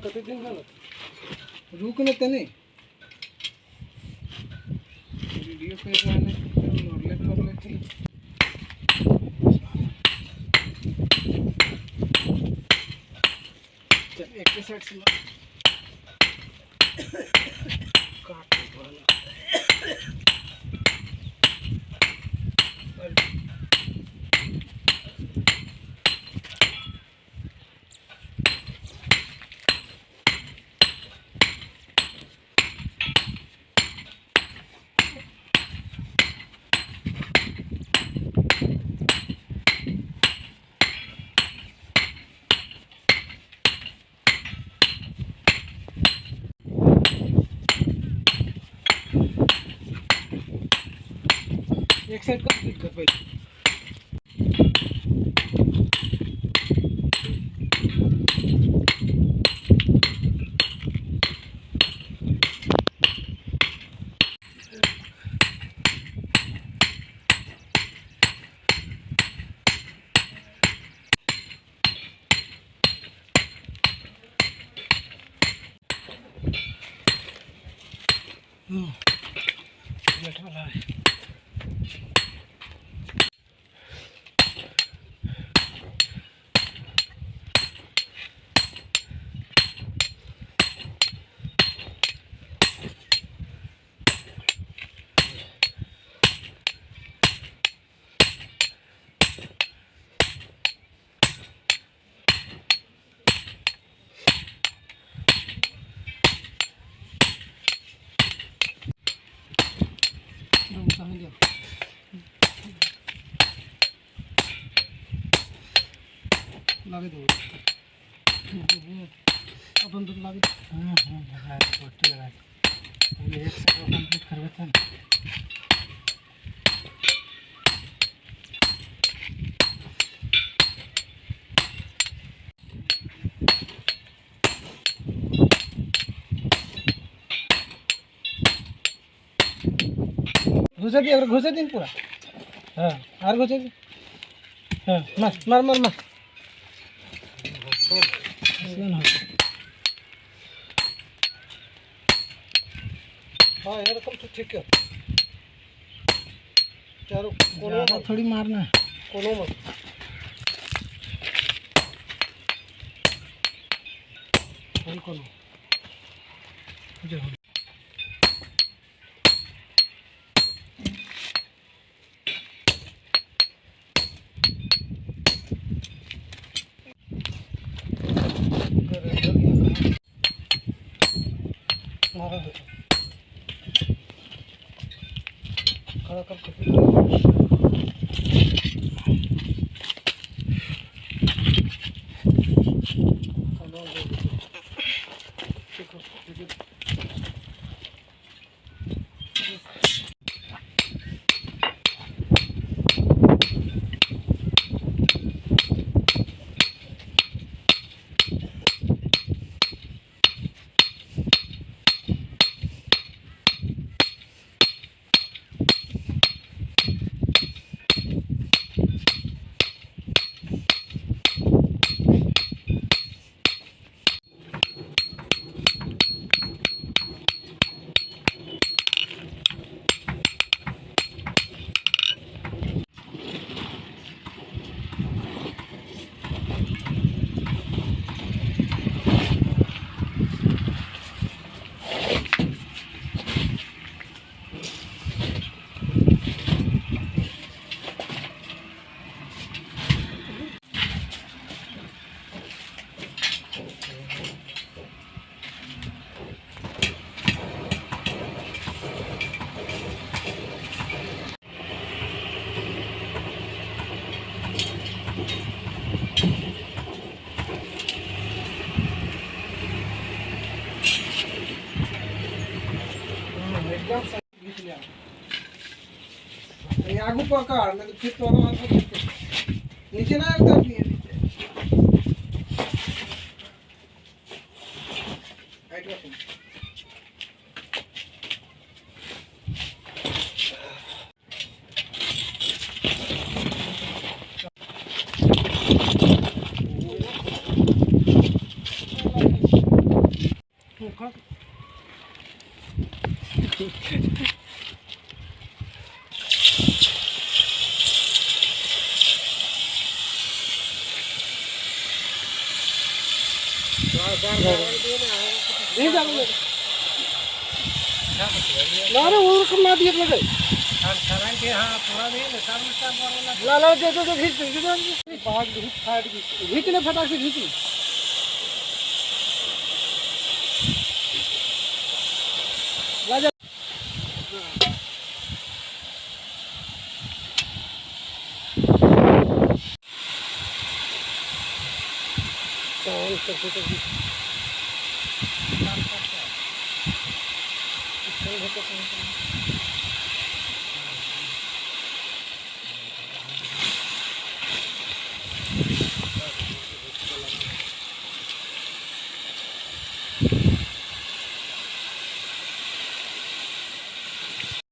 किती दिन झालं रुकलं तर नाही व्हिडिओ एक साइड से काट एक साइड कंप्लीट कर पहले वाला है लागे दो अपन तो लागे गोष्टी लगा एक से कंप्लीट कर देते हैं घुसे दिन पूरा हाँ और घुसे हाँ मार मार मार मार हाँ यार कम तो ठीक है चारों कोनों में थोड़ी मारना है कोनों में थोड़ी कोनों जो खड़ा कर आगू पकड़ मैं तो फिर तोड़ा नीचे ना उतर नीचे हाइट रखो अरे और ना दिए लगे ला ला दे दो खींच भाग खींचने फटाक से खींच राजा